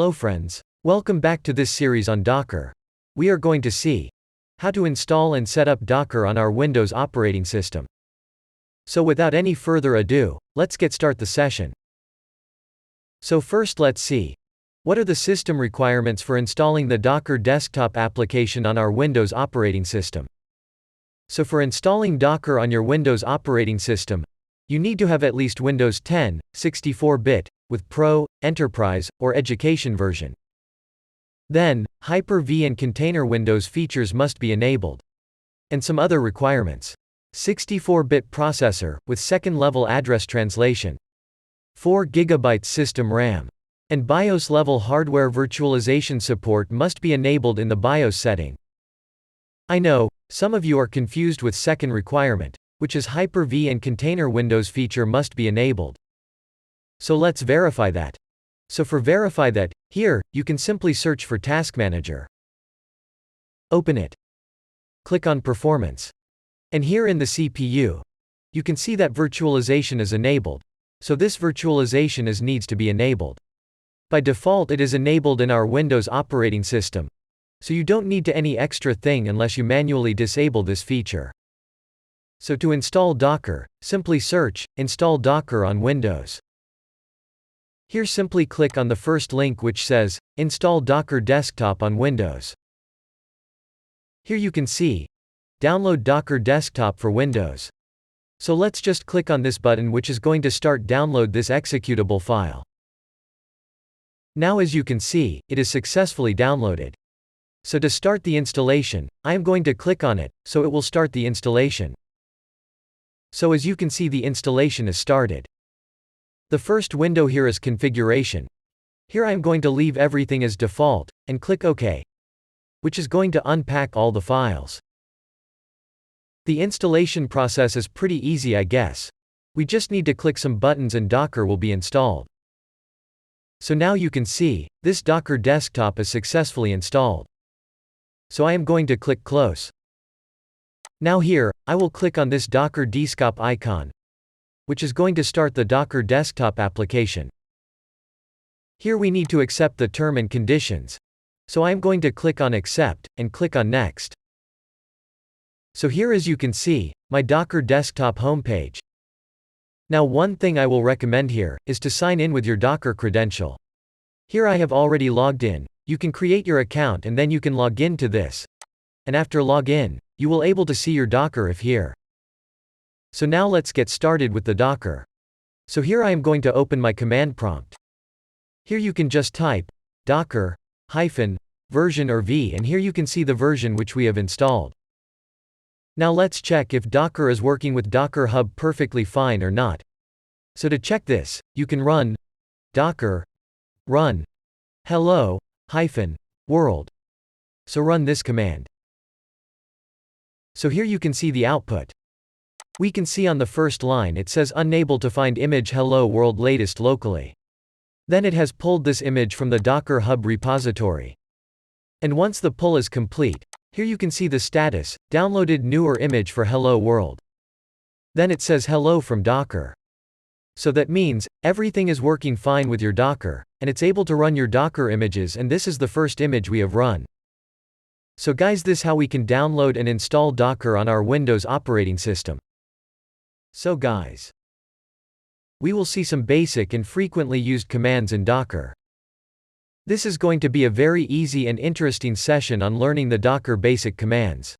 Hello friends. Welcome back to this series on Docker. We are going to see how to install and set up Docker on our Windows operating system. So without any further ado, let's get start the session. So first let's see what are the system requirements for installing the Docker desktop application on our Windows operating system. So for installing Docker on your Windows operating system, you need to have at least Windows 10, 64-bit, with Pro, Enterprise, or Education version. Then, Hyper-V and Container Windows features must be enabled. And some other requirements. 64-bit processor, with second-level address translation. 4 GB system RAM. And BIOS-level hardware virtualization support must be enabled in the BIOS setting. I know, some of you are confused with second requirement, which is Hyper-V and Container Windows feature must be enabled. So let's verify that. So for verify that, here, you can simply search for Task Manager. Open it. Click on Performance. And here in the CPU, you can see that virtualization is enabled. So this virtualization needs to be enabled. By default it is enabled in our Windows operating system. So you don't need to any extra thing unless you manually disable this feature. So to install Docker, simply search, Install Docker on Windows. Here simply click on the first link which says, Install Docker Desktop on Windows. Here you can see, Download Docker Desktop for Windows. So let's just click on this button which is going to start download this executable file. Now as you can see, it is successfully downloaded. So to start the installation, I am going to click on it, so it will start the installation. So as you can see the installation is started. The first window here is configuration. Here I am going to leave everything as default, and click OK. Which is going to unpack all the files. The installation process is pretty easy I guess. We just need to click some buttons and Docker will be installed. So now you can see, this Docker desktop is successfully installed. So I am going to click Close. Now here, I will click on this Docker Desktop icon, which is going to start the Docker desktop application. Here we need to accept the term and conditions. So I am going to click on Accept, and click on Next. So here as you can see, my Docker desktop homepage. Now one thing I will recommend here, is to sign in with your Docker credential. Here I have already logged in, you can create your account and then you can log in to this. And after log in, you will able to see your Docker if here. So now let's get started with the Docker. So here I am going to open my command prompt. Here you can just type, docker, -version or v and here you can see the version which we have installed. Now let's check if Docker is working with DockerHub perfectly fine or not. So to check this, you can run, docker, run, hello-world. So run this command. So here you can see the output. We can see on the first line it says unable to find image hello world latest locally. Then it has pulled this image from the Docker Hub repository. And once the pull is complete, here you can see the status, downloaded newer image for hello world. Then it says hello from Docker. So that means, everything is working fine with your Docker, and it's able to run your Docker images and this is the first image we have run. So guys this how we can download and install Docker on our Windows operating system. So guys, we will see some basic and frequently used commands in Docker. This is going to be a very easy and interesting session on learning the Docker basic commands.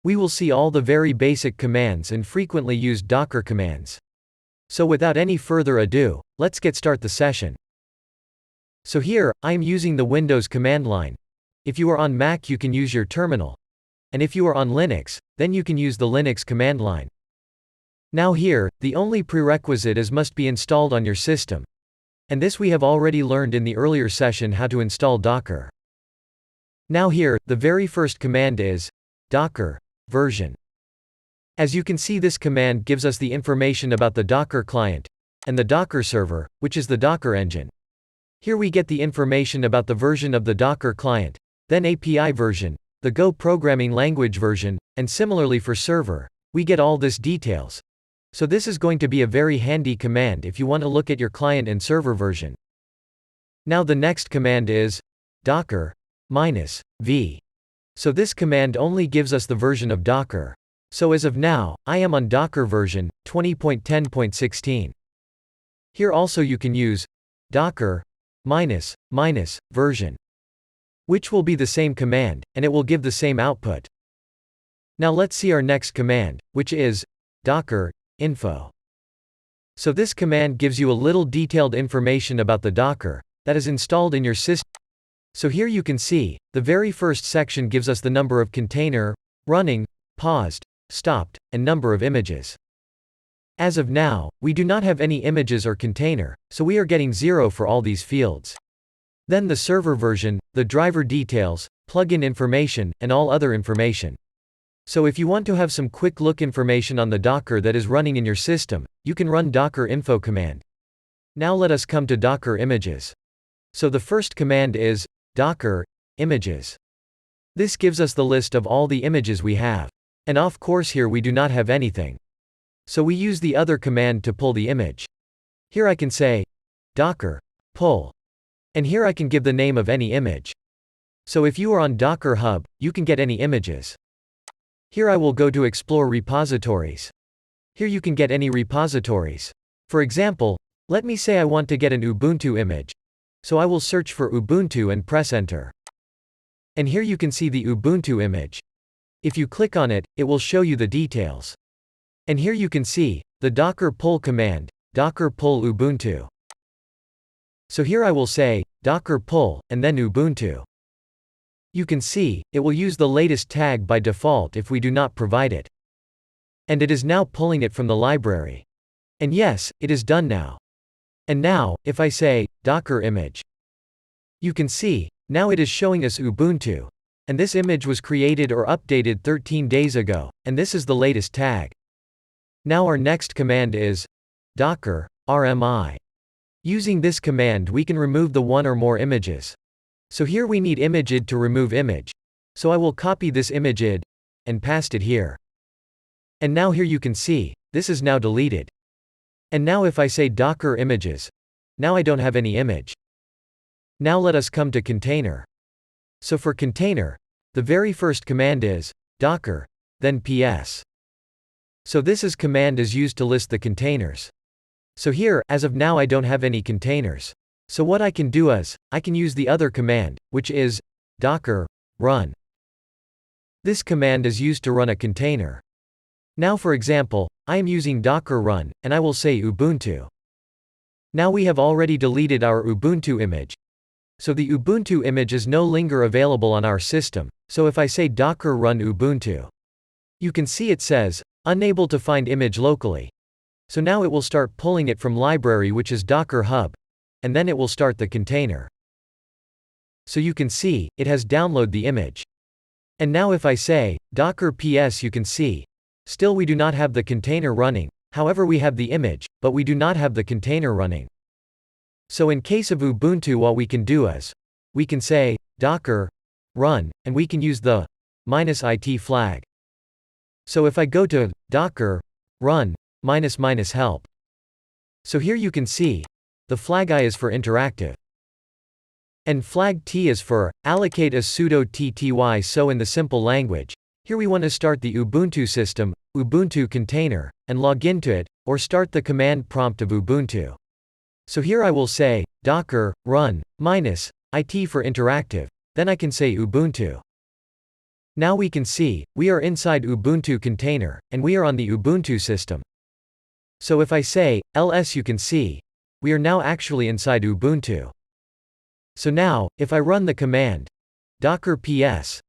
We will see all the very basic commands and frequently used Docker commands. So without any further ado, let's get start the session. So here, I am using the Windows command line. If you are on Mac you can use your terminal. And if you are on Linux, then you can use the Linux command line. Now here, the only prerequisite is must be installed on your system. And this we have already learned in the earlier session how to install Docker. Now here, the very first command is, docker, version. As you can see this command gives us the information about the Docker client, and the Docker server, which is the Docker engine. Here we get the information about the version of the Docker client, then API version, the Go programming language version, and similarly for server, we get all this details. So this is going to be a very handy command if you want to look at your client and server version. Now the next command is docker -v. So this command only gives us the version of Docker. So as of now, I am on Docker version 20.10.16. Here also you can use docker -version, which will be the same command, and it will give the same output. Now let's see our next command, which is docker info. So this command gives you a little detailed information about the Docker that is installed in your system. So here you can see, the very first section gives us the number of container, running, paused, stopped, and number of images. As of now, we do not have any images or container, so we are getting 0 for all these fields. Then the server version, the driver details, plugin information, and all other information. So if you want to have some quick look information on the Docker that is running in your system, you can run docker info command. Now let us come to Docker images. So the first command is docker images. This gives us the list of all the images we have. And of course here we do not have anything. So we use the other command to pull the image. Here I can say docker pull. And here I can give the name of any image. So if you are on Docker Hub, you can get any images. Here I will go to explore repositories. Here you can get any repositories. For example, let me say I want to get an Ubuntu image. So I will search for Ubuntu and press enter. And here you can see the Ubuntu image. If you click on it, it will show you the details. And here you can see the docker pull command, docker pull Ubuntu. So here I will say docker pull and then Ubuntu. You can see, it will use the latest tag by default if we do not provide it. And it is now pulling it from the library. And yes, it is done now. And now, if I say docker image, you can see, now it is showing us Ubuntu. And this image was created or updated 13 days ago, and this is the latest tag. Now our next command is docker rmi. Using this command we can remove the one or more images. So here we need image_id to remove image. So I will copy this image_id and paste it here. And now here you can see, this is now deleted. And now if I say docker images, now I don't have any image. Now let us come to container. So for container, the very first command is docker, then ps. So this command is used to list the containers. So here, as of now I don't have any containers. So what I can do is, I can use the other command, which is docker run. This command is used to run a container. Now for example, I am using docker run, and I will say Ubuntu. Now we have already deleted our Ubuntu image. So the Ubuntu image is no longer available on our system. So if I say docker run Ubuntu, you can see it says, unable to find image locally. So now it will start pulling it from library which is Docker Hub. And then it will start the container. So you can see, it has downloaded the image. And now if I say, docker ps you can see, still we do not have the container running, however we have the image, but we do not have the container running. So in case of Ubuntu what we can do is, we can say, docker run, and we can use the -it flag. So if I go to docker run --help. So here you can see, the flag I is for interactive. And flag T is for allocate a sudo tty. So in the simple language, here we want to start the Ubuntu system, Ubuntu container, and log into it, or start the command prompt of Ubuntu. So here I will say, docker run -it for interactive, then I can say Ubuntu. Now we can see, we are inside Ubuntu container, and we are on the Ubuntu system. So if I say, ls you can see, we are now actually inside Ubuntu. So now, if I run the command, docker ps,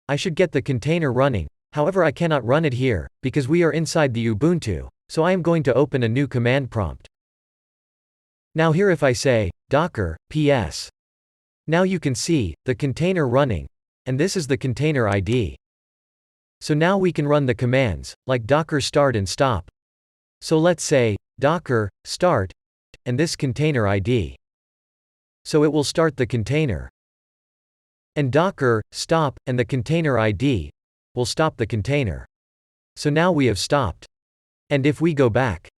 I should get the container running, however I cannot run it here, because we are inside the Ubuntu, so I am going to open a new command prompt. Now here if I say, docker ps, now you can see, the container running, and this is the container ID. So now we can run the commands, like docker start and stop. So let's say, docker start, and this container ID. So it will start the container. And docker stop, and the container ID will stop the container. So now we have stopped. And if we go back,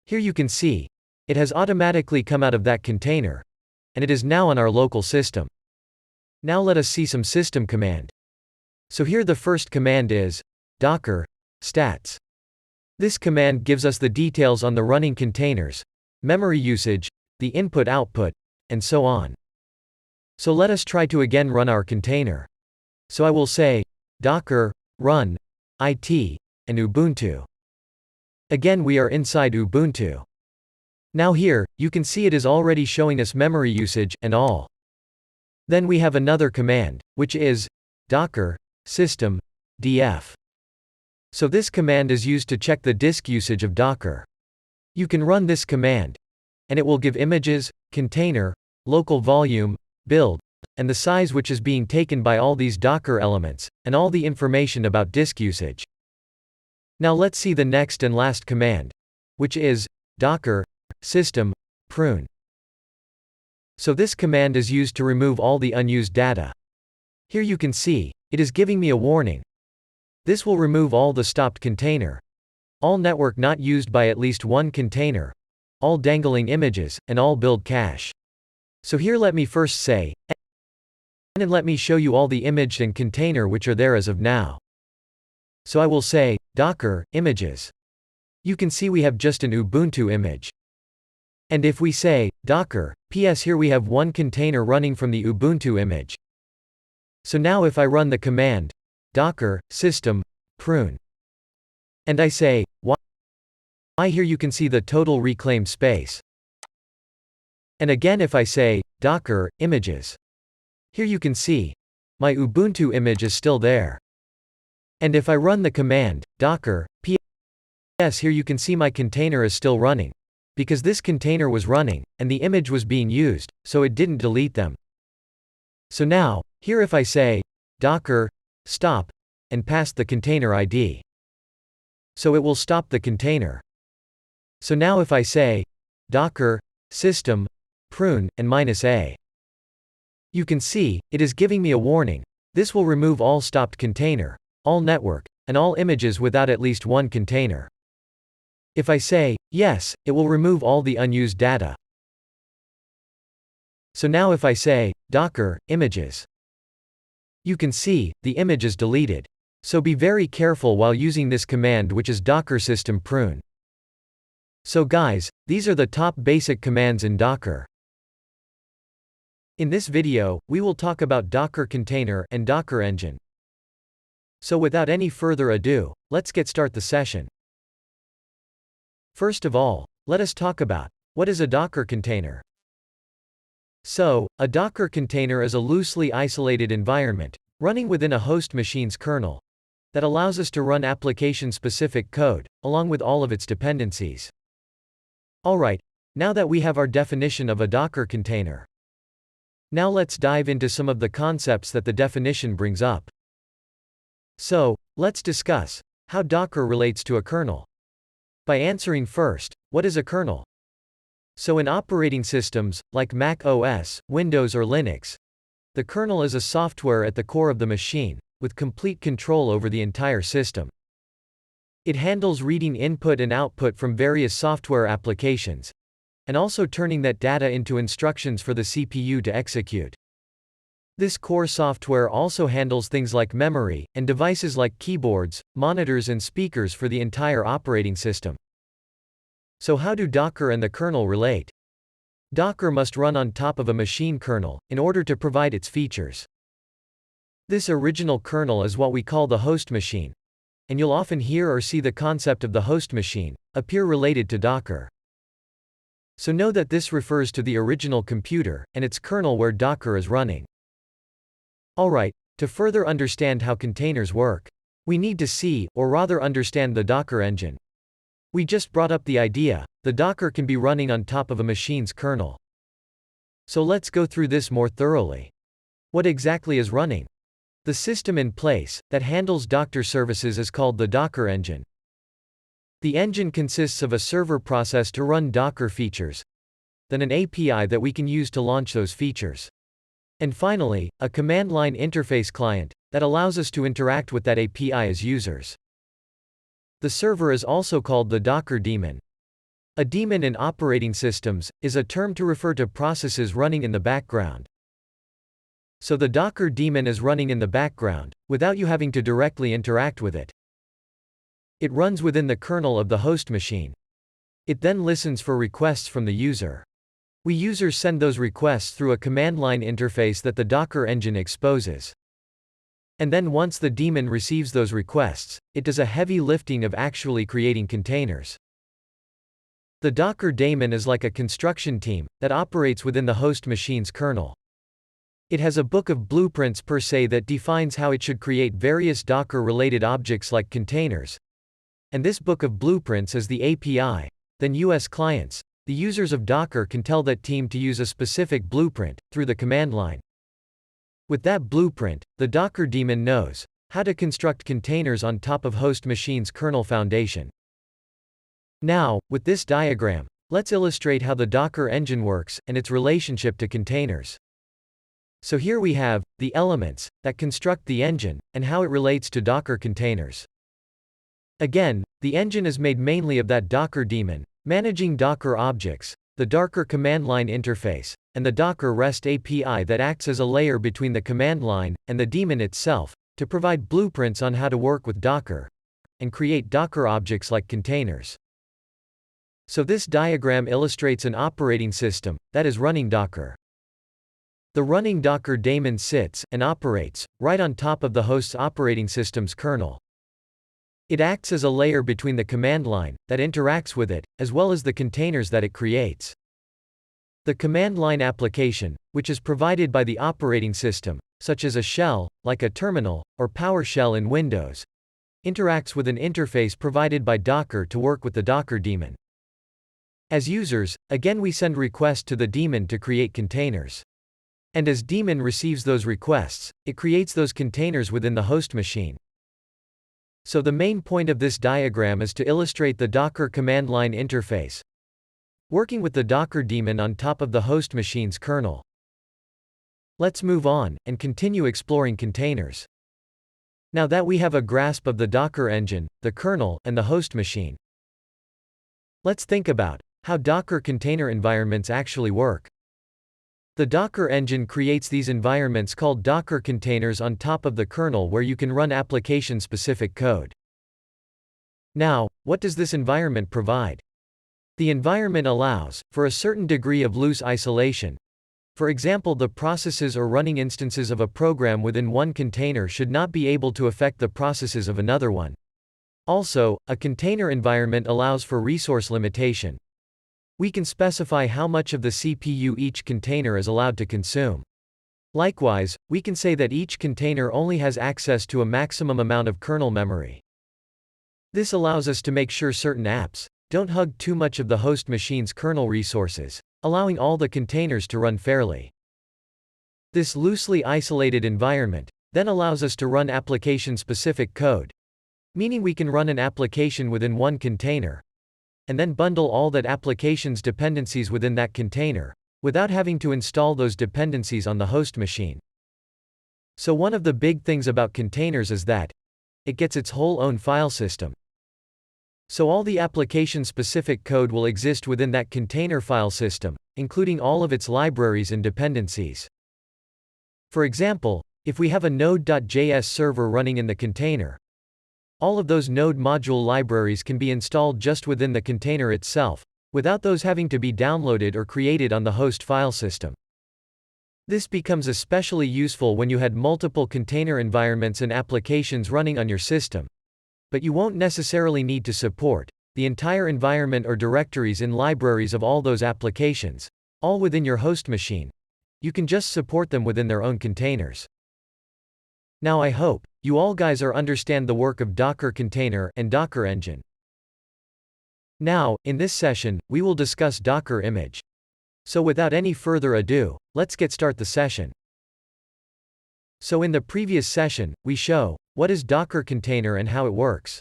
here you can see, it has automatically come out of that container. and it is now on our local system. Now let us see some system command. So here the first command is docker stats. This command gives us the details on the running containers, memory usage, the input-output, and so on. So let us try to again run our container. So I will say docker run it and Ubuntu. Again we are inside Ubuntu. Now here, you can see it is already showing us memory usage and all. Then we have another command, which is docker system df. So this command is used to check the disk usage of Docker. You can run this command, and it will give images, container, local volume, build, and the size which is being taken by all these Docker elements, and all the information about disk usage. Now let's see the next and last command, which is docker system prune. So this command is used to remove all the unused data. Here you can see, it is giving me a warning. This will remove all the stopped container, all network not used by at least one container, all dangling images, and all build cache. So here let me first say, and let me show you all the image and container which are there as of now. So I will say, docker images. You can see we have just an Ubuntu image. And if we say, docker ps, here we have one container running from the Ubuntu image. So now if I run the command, docker system prune, and I say why, here you can see the total reclaimed space. And again if I say docker images, here you can see my Ubuntu image is still there. And if I run the command docker ps, here you can see my container is still running, because this container was running and the image was being used, so it didn't delete them. So now here if I say docker stop and pass the container ID, so it will stop the container. So now if I say docker system prune and -a, you can see it is giving me a warning. This will remove all stopped container, all network, and all images without at least one container. If I say yes, it will remove all the unused data. So now if I say docker images, you can see the image is deleted. So be very careful while using this command, which is docker system prune. So guys, these are the top basic commands in Docker. In this video, we will talk about Docker container and Docker engine. So without any further ado, let's get start the session. First of all, let us talk about what is a Docker container. So, a Docker container is a loosely isolated environment, running within a host machine's kernel, that allows us to run application-specific code, along with all of its dependencies. Alright, now that we have our definition of a Docker container, now let's dive into some of the concepts that the definition brings up. So, let's discuss how Docker relates to a kernel. By answering first, what is a kernel? So in operating systems, like Mac OS, Windows or Linux, the kernel is a software at the core of the machine, with complete control over the entire system. It handles reading input and output from various software applications, and also turning that data into instructions for the CPU to execute. This core software also handles things like memory, and devices like keyboards, monitors and speakers for the entire operating system. So how do Docker and the kernel relate? Docker must run on top of a machine kernel, in order to provide its features. This original kernel is what we call the host machine, and you'll often hear or see the concept of the host machine appear related to Docker. So know that this refers to the original computer, and its kernel where Docker is running. Alright, to further understand how containers work, we need to see, or rather understand the Docker engine. We just brought up the idea, the Docker can be running on top of a machine's kernel. So let's go through this more thoroughly. What exactly is running? The system in place, that handles Docker services is called the Docker engine. The engine consists of a server process to run Docker features, then an API that we can use to launch those features. And finally, a command line interface client, that allows us to interact with that API as users. The server is also called the Docker daemon. A daemon in operating systems is a term to refer to processes running in the background. So the Docker daemon is running in the background, without you having to directly interact with it. It runs within the kernel of the host machine. It then listens for requests from the user. We users send those requests through a command line interface that the Docker engine exposes. And then once the daemon receives those requests, it does a heavy lifting of actually creating containers. The Docker daemon is like a construction team that operates within the host machine's kernel. It has a book of blueprints per se that defines how it should create various Docker-related objects like containers. And this book of blueprints is the API. Then US clients, the users of Docker, can tell that team to use a specific blueprint through the command line. With that blueprint, the Docker daemon knows how to construct containers on top of host machine's kernel foundation. Now, with this diagram, let's illustrate how the Docker engine works and its relationship to containers. So here we have the elements that construct the engine and how it relates to Docker containers. Again, the engine is made mainly of that Docker daemon, managing Docker objects, the Docker command line interface, and the Docker REST API that acts as a layer between the command line and the daemon itself, to provide blueprints on how to work with Docker and create Docker objects like containers. So this diagram illustrates an operating system that is running Docker. The running Docker daemon sits and operates right on top of the host's operating system's kernel. It acts as a layer between the command line that interacts with it, as well as the containers that it creates. The command line application, which is provided by the operating system, such as a shell, like a terminal, or PowerShell in Windows, interacts with an interface provided by Docker to work with the Docker daemon. As users, again we send requests to the daemon to create containers. And as daemon receives those requests, it creates those containers within the host machine. So the main point of this diagram is to illustrate the Docker command line interface, working with the Docker daemon on top of the host machine's kernel. Let's move on and continue exploring containers. Now that we have a grasp of the Docker engine, the kernel, and the host machine, let's think about how Docker container environments actually work. The Docker engine creates these environments called Docker containers on top of the kernel where you can run application-specific code. Now, what does this environment provide? The environment allows for a certain degree of loose isolation. For example, the processes or running instances of a program within one container should not be able to affect the processes of another one. Also, a container environment allows for resource limitation. We can specify how much of the CPU each container is allowed to consume. Likewise, we can say that each container only has access to a maximum amount of kernel memory. This allows us to make sure certain apps don't hug too much of the host machine's kernel resources, allowing all the containers to run fairly. This loosely isolated environment then allows us to run application-specific code, meaning we can run an application within one container, and then bundle all that application's dependencies within that container, without having to install those dependencies on the host machine. So one of the big things about containers is that it gets its whole own file system. So all the application-specific code will exist within that container file system, including all of its libraries and dependencies. For example, if we have a Node.js server running in the container, all of those Node module libraries can be installed just within the container itself, without those having to be downloaded or created on the host file system. This becomes especially useful when you had multiple container environments and applications running on your system, but you won't necessarily need to support the entire environment or directories in libraries of all those applications, all within your host machine. You can just support them within their own containers. Now I hope you all guys understand the work of Docker container and Docker engine. Now, in this session, we will discuss Docker image. So without any further ado, let's get start the session. So in the previous session, we show what is Docker container and how it works.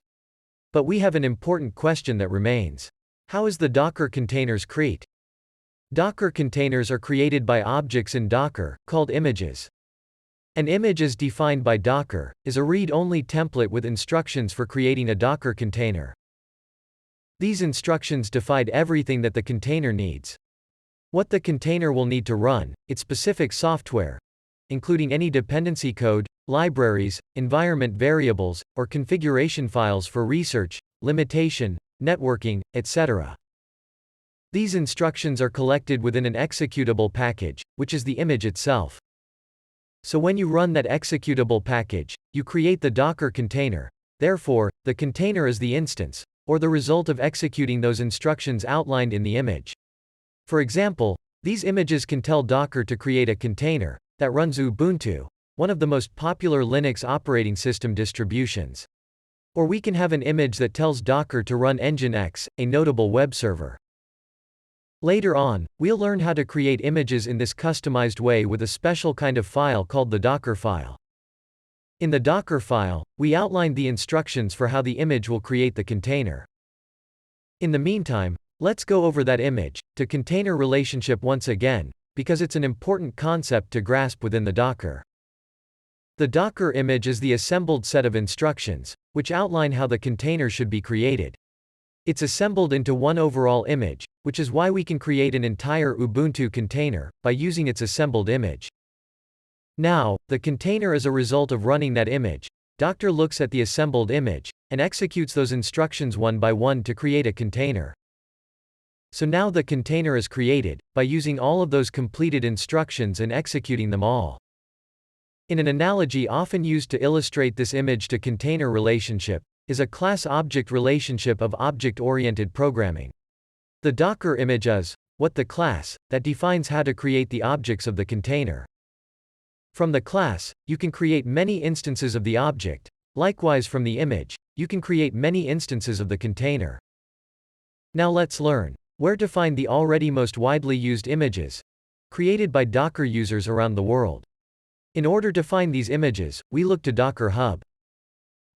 But we have an important question that remains. How is the Docker containers create? Docker containers are created by objects in Docker, called images. An image as defined by Docker is a read-only template with instructions for creating a Docker container. These instructions define everything that the container needs. What the container will need to run, its specific software, including any dependency code, libraries, environment variables, or configuration files for research, limitation, networking, etc. These instructions are collected within an executable package, which is the image itself. So when you run that executable package, you create the Docker container. Therefore, the container is the instance, or the result of executing those instructions outlined in the image. For example, these images can tell Docker to create a container that runs Ubuntu, one of the most popular Linux operating system distributions. Or we can have an image that tells Docker to run Nginx, a notable web server. Later on, we'll learn how to create images in this customized way with a special kind of file called the Docker file. In the Docker file, we outlined the instructions for how the image will create the container. In the meantime, let's go over that image to container relationship once again, because it's an important concept to grasp within the Docker. The Docker image is the assembled set of instructions, which outline how the container should be created. It's assembled into one overall image, which is why we can create an entire Ubuntu container by using its assembled image. Now, the container is a result of running that image. Docker looks at the assembled image and executes those instructions one by one to create a container. So now the container is created by using all of those completed instructions and executing them all. In an analogy often used to illustrate this image to container relationship, is a class-object relationship of object-oriented programming. The Docker image is what the class that defines how to create the objects of the container. From the class, you can create many instances of the object. Likewise, from the image, you can create many instances of the container. Now let's learn where to find the already most widely used images created by Docker users around the world. In order to find these images, we look to DockerHub.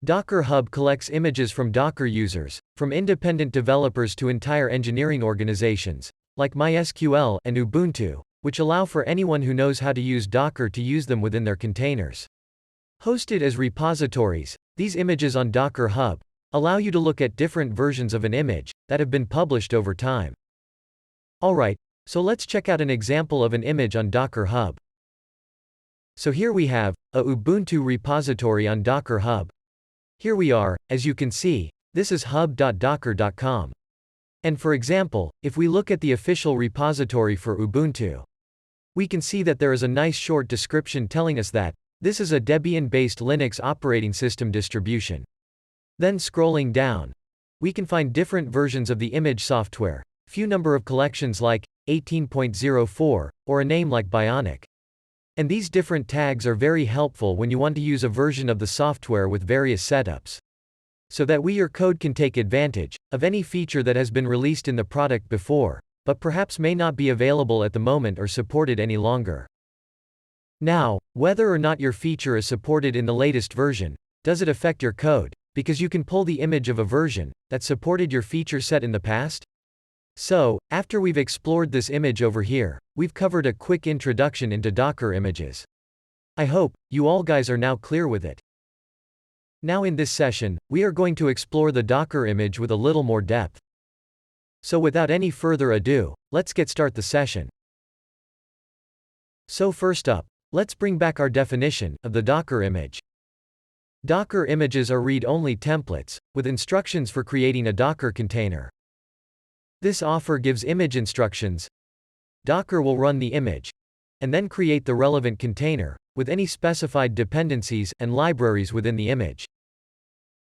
DockerHub collects images from Docker users, from independent developers to entire engineering organizations, like MySQL and Ubuntu, which allow for anyone who knows how to use Docker to use them within their containers. Hosted as repositories, these images on DockerHub allow you to look at different versions of an image that have been published over time. Alright, so let's check out an example of an image on DockerHub. So here we have a Ubuntu repository on DockerHub. Here we are, as you can see, this is hub.docker.com. And for example, if we look at the official repository for Ubuntu, we can see that there is a nice short description telling us that this is a Debian-based Linux operating system distribution. Then scrolling down, we can find different versions of the image software, few number of collections like 18.04, or a name like Bionic. And these different tags are very helpful when you want to use a version of the software with various setups, so that your code can take advantage of any feature that has been released in the product before, but perhaps may not be available at the moment or supported any longer. Now, whether or not your feature is supported in the latest version, does it affect your code, because you can pull the image of a version that supported your feature set in the past? So, after we've explored this image over here, we've covered a quick introduction into Docker images. I hope you all guys are now clear with it. Now in this session, we are going to explore the Docker image with a little more depth. So without any further ado, let's get start the session. So first up, let's bring back our definition of the Docker image. Docker images are read-only templates, with instructions for creating a Docker container. This offer gives image instructions. Docker will run the image, and then create the relevant container, with any specified dependencies and libraries within the image.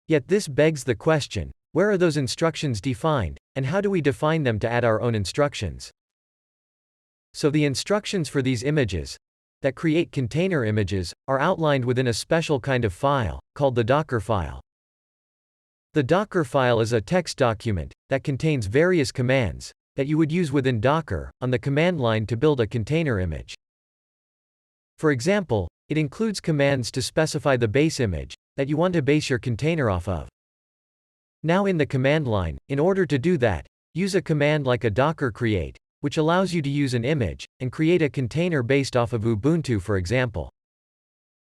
Yet this begs the question, where are those instructions defined, and how do we define them to add our own instructions? So the instructions for these images, that create container images, are outlined within a special kind of file, called the Docker file. The Docker file is a text document that contains various commands that you would use within Docker on the command line to build a container image. For example, it includes commands to specify the base image that you want to base your container off of. Now in the command line, in order to do that, use a command like a docker create, which allows you to use an image and create a container based off of Ubuntu, for example.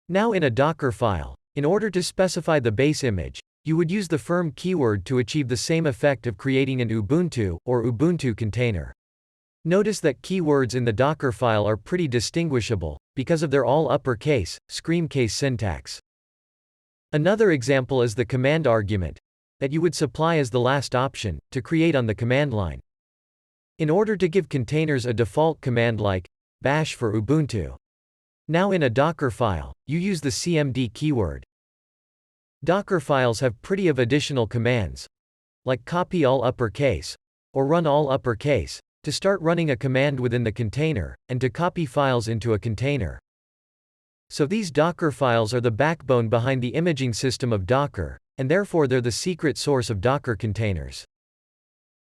Now in a Docker file, in order to specify the base image, you would use the firm keyword to achieve the same effect of creating an Ubuntu or Ubuntu container. Notice that keywords in the Docker file are pretty distinguishable, because of their all uppercase, scream case syntax. Another example is the command argument, that you would supply as the last option, to create on the command line. In order to give containers a default command like bash for Ubuntu. Now in a Docker file, you use the cmd keyword. Docker files have pretty of additional commands, like copy all uppercase, or run all uppercase, to start running a command within the container, and to copy files into a container. So these Docker files are the backbone behind the imaging system of Docker, and therefore they're the secret source of Docker containers.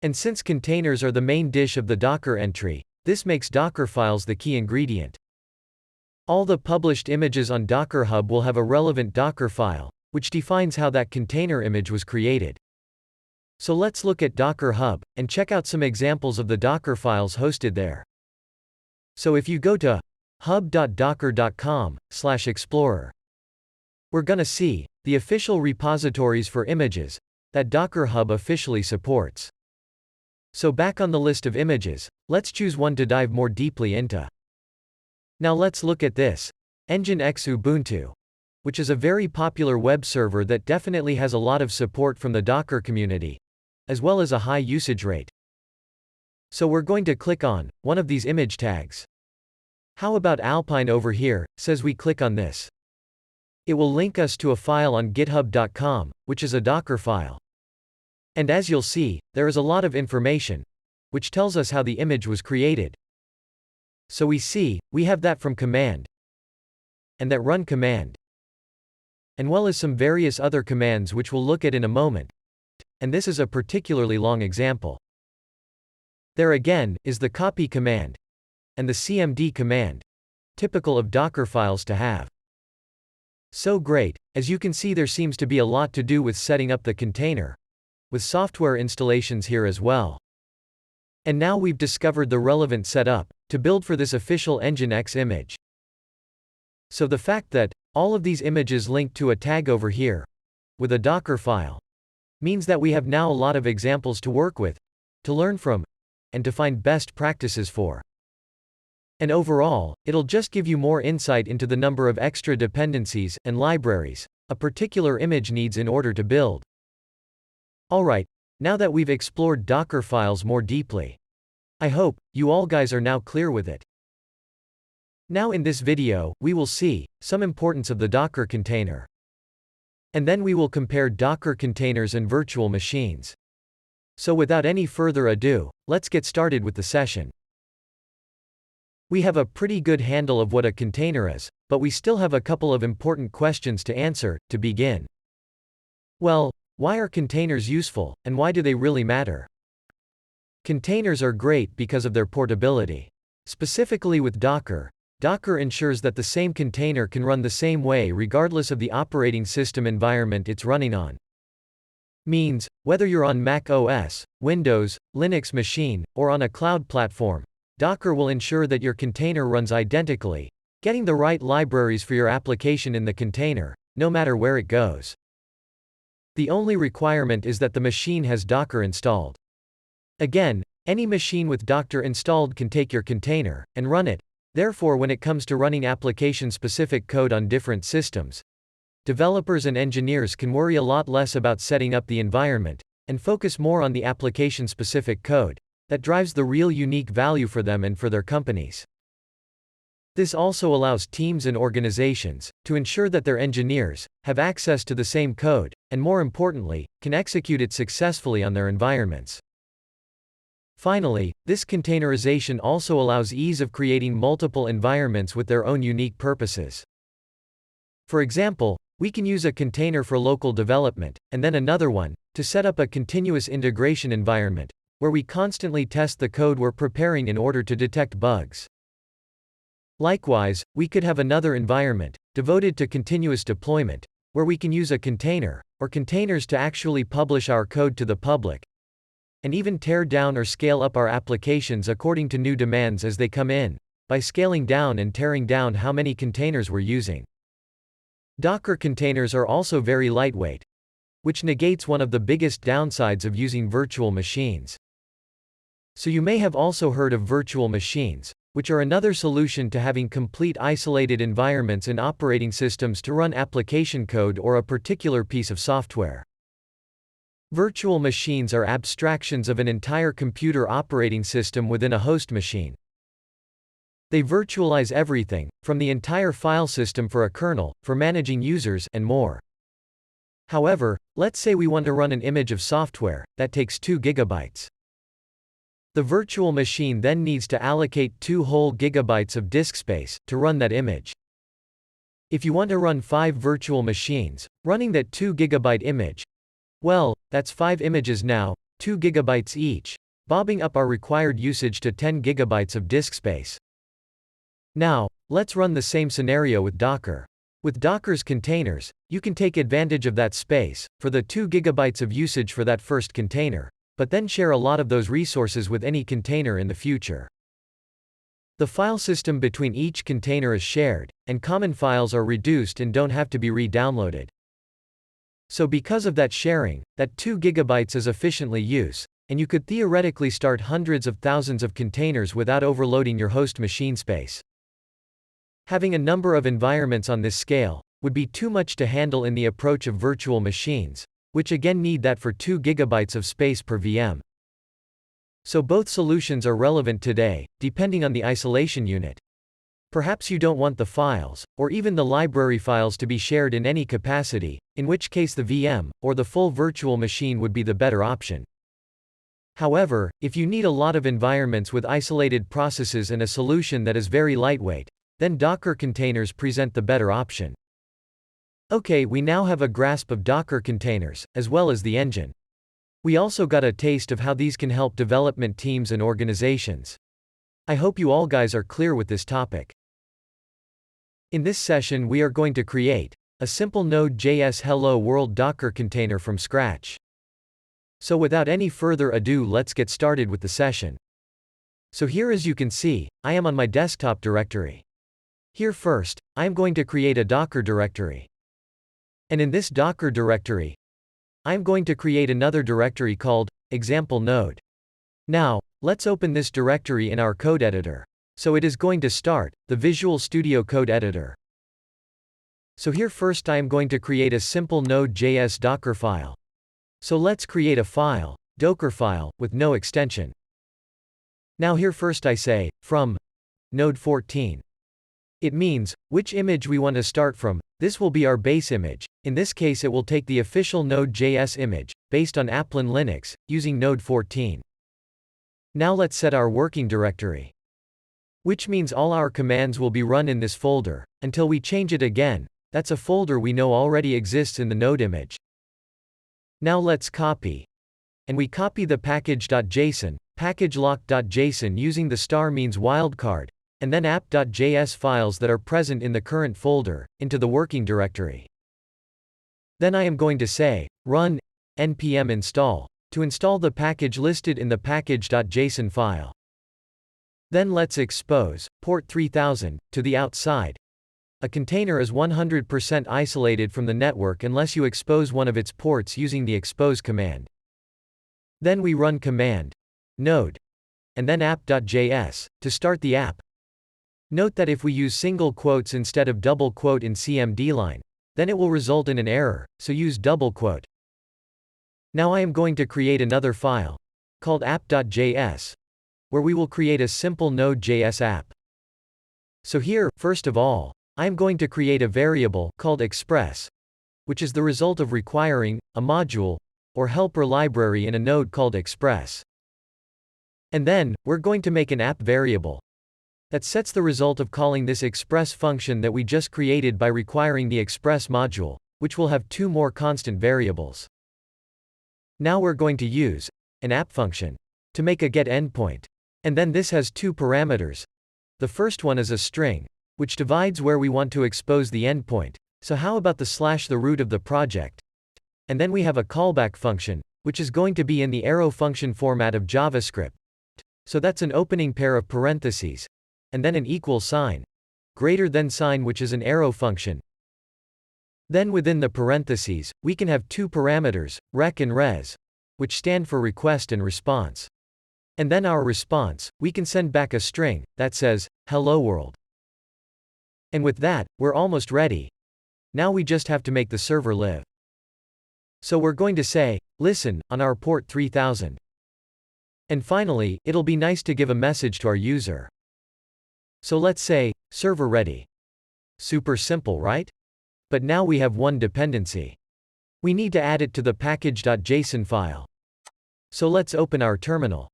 And since containers are the main dish of the Docker entry, this makes Docker files the key ingredient. All the published images on DockerHub will have a relevant Docker file, which defines how that container image was created. So let's look at DockerHub, and check out some examples of the Docker files hosted there. So if you go to hub.docker.com/explorer, we're gonna see the official repositories for images that DockerHub officially supports. So back on the list of images, let's choose one to dive more deeply into. Now let's look at this, Nginx Ubuntu, which is a very popular web server that definitely has a lot of support from the Docker community, as well as a high usage rate. So we're going to click on one of these image tags. How about Alpine over here, says we click on this. It will link us to a file on github.com, which is a Docker file. And as you'll see, there is a lot of information, which tells us how the image was created. So we have that from command, and that run command, and well as some various other commands which we'll look at in a moment. And this is a particularly long example. There again, is the copy command, and the cmd command, typical of Docker files to have. So great, as you can see there seems to be a lot to do with setting up the container, with software installations here as well. And now we've discovered the relevant setup to build for this official Nginx image. So the fact that all of these images link to a tag over here, with a Docker file, means that we have now a lot of examples to work with, to learn from, and to find best practices for. And overall, it'll just give you more insight into the number of extra dependencies and libraries a particular image needs in order to build. Alright, now that we've explored Docker files more deeply, I hope you all guys are now clear with it. Now in this video, we will see some importance of the Docker container. And then we will compare Docker containers and virtual machines. So without any further ado, let's get started with the session. We have a pretty good handle of what a container is, but we still have a couple of important questions to answer to begin. Well, why are containers useful, and why do they really matter? Containers are great because of their portability. Specifically with Docker, Docker ensures that the same container can run the same way regardless of the operating system environment it's running on. Means, whether you're on Mac OS, Windows, Linux machine, or on a cloud platform, Docker will ensure that your container runs identically, getting the right libraries for your application in the container, no matter where it goes. The only requirement is that the machine has Docker installed. Again, any machine with Docker installed can take your container and run it. Therefore, when it comes to running application-specific code on different systems, developers and engineers can worry a lot less about setting up the environment, and focus more on the application-specific code that drives the real unique value for them and for their companies. This also allows teams and organizations to ensure that their engineers have access to the same code, and more importantly, can execute it successfully on their environments. Finally, this containerization also allows ease of creating multiple environments with their own unique purposes. For example, we can use a container for local development, and then another one to set up a continuous integration environment, where we constantly test the code we're preparing in order to detect bugs. Likewise, we could have another environment devoted to continuous deployment, where we can use a container or containers to actually publish our code to the public, and even tear down or scale up our applications according to new demands as they come in, by scaling down and tearing down how many containers we're using. Docker containers are also very lightweight, which negates one of the biggest downsides of using virtual machines. So you may have also heard of virtual machines, which are another solution to having complete isolated environments in operating systems to run application code or a particular piece of software. Virtual machines are abstractions of an entire computer operating system within a host machine. They virtualize everything, from the entire file system for a kernel, for managing users, and more. However, let's say we want to run an image of software that takes 2 gigabytes. The virtual machine then needs to allocate 2 whole gigabytes of disk space to run that image. If you want to run 5 virtual machines, running that 2 gigabyte image, well, that's 5 images now, 2 gigabytes each, bobbing up our required usage to 10 gigabytes of disk space. Now, let's run the same scenario with Docker. With Docker's containers, you can take advantage of that space, for the 2 gigabytes of usage for that first container, but then share a lot of those resources with any container in the future. The file system between each container is shared, and common files are reduced and don't have to be re-downloaded. So because of that sharing, that 2 gigabytes is efficiently used, and you could theoretically start hundreds of thousands of containers without overloading your host machine space. Having a number of environments on this scale would be too much to handle in the approach of virtual machines, which again need that for 2 gigabytes of space per VM. So both solutions are relevant today, depending on the isolation unit. Perhaps you don't want the files, or even the library files to be shared in any capacity, in which case the VM, or the full virtual machine would be the better option. However, if you need a lot of environments with isolated processes and a solution that is very lightweight, then Docker containers present the better option. Okay, we now have a grasp of Docker containers, as well as the engine. We also got a taste of how these can help development teams and organizations. I hope you all guys are clear with this topic. In this session we are going to create a simple Node.js Hello World Docker container from scratch. So without any further ado, let's get started with the session. So here, as you can see, I am on my desktop directory. Here first, I am going to create a Docker directory. And in this Docker directory, I am going to create another directory called example node. Now, let's open this directory in our code editor. So it is going to start the Visual Studio Code editor. So here first I am going to create a simple Node.js Docker file. So let's create a file, dockerfile, with no extension. Now here first I say, from node 14. It means which image we want to start from. This will be our base image. In this case it will take the official Node.js image, based on Applin Linux, using node 14. Now let's set our working directory. Which means all our commands will be run in this folder, until we change it again. That's a folder we know already exists in the node image. Now let's copy. And we copy the package.json, packagelock.json using the star means wildcard, and then app.js files that are present in the current folder, into the working directory. Then I am going to say, run npm install, to install the package listed in the package.json file. Then let's expose port 3000 to the outside. A container is 100% isolated from the network unless you expose one of its ports using the expose command. Then we run command node, and then app.js, to start the app. Note that if we use single quotes instead of double quote in CMD line, then it will result in an error, so use double quote. Now I am going to create another file, called app.js, where we will create a simple Node.js app. So here, first of all, I am going to create a variable called express, which is the result of requiring a module or helper library in a node called express. And then, we're going to make an app variable that sets the result of calling this express function that we just created by requiring the express module, which will have 2 more constant variables. Now we're going to use an app function to make a get endpoint. And then this has 2 parameters. The first one is a string, which divides where we want to expose the endpoint. So how about the root of the project? And then we have a callback function, which is going to be in the arrow function format of JavaScript. So that's an opening pair of parentheses, and then an equal sign, greater than sign, which is an arrow function. Then within the parentheses, we can have two parameters, rec and res, which stand for request and response. And then our response, we can send back a string that says, hello world. And with that, we're almost ready. Now we just have to make the server live. So we're going to say, listen, on our port 3000. And finally, it'll be nice to give a message to our user. So let's say, server ready. Super simple, right? But now we have one dependency. We need to add it to the package.json file. So let's open our terminal.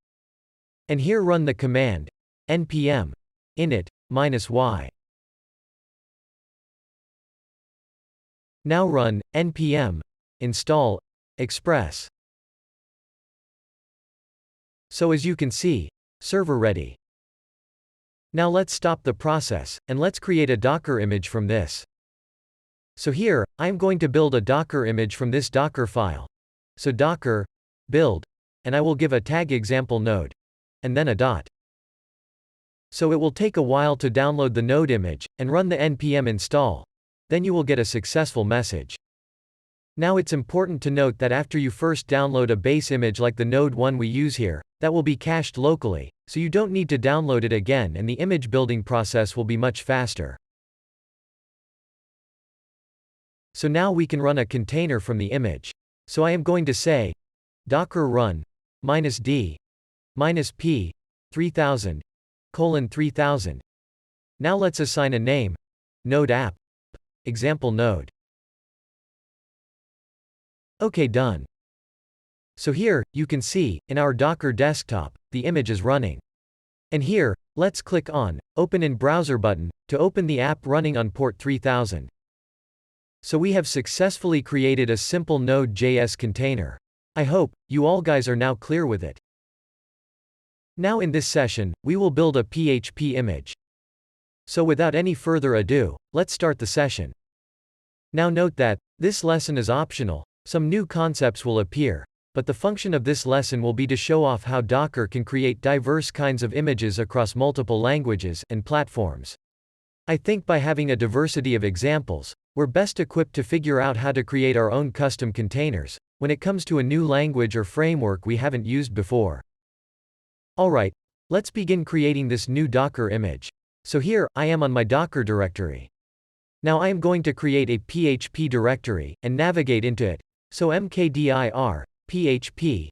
And here run the command, npm init -y. Now run, npm install express. So as you can see, server ready. Now let's stop the process, and let's create a Docker image from this. So here, I'm going to build a Docker image from this Docker file. So docker, build, and I will give a tag example node, and then a dot. So it will take a while to download the node image, and run the npm install. Then you will get a successful message. Now it's important to note that after you first download a base image like the node one we use here, that will be cached locally, so you don't need to download it again and the image building process will be much faster. So now we can run a container from the image. So I am going to say, docker run, -d, -p, 3000, :3000. Now let's assign a name, node app, example node. Okay, done. So here, you can see, in our Docker desktop, the image is running. And here, let's click on, Open in Browser button, to open the app running on port 3000. So we have successfully created a simple Node.js container. I hope, you all guys are now clear with it. Now in this session, we will build a PHP image. So without any further ado, let's start the session. Now note that, this lesson is optional, some new concepts will appear, but the function of this lesson will be to show off how Docker can create diverse kinds of images across multiple languages and platforms. I think by having a diversity of examples, we're best equipped to figure out how to create our own custom containers, when it comes to a new language or framework we haven't used before. Alright, let's begin creating this new Docker image. So here, I am on my Docker directory. Now I am going to create a PHP directory, and navigate into it, so mkdir, php,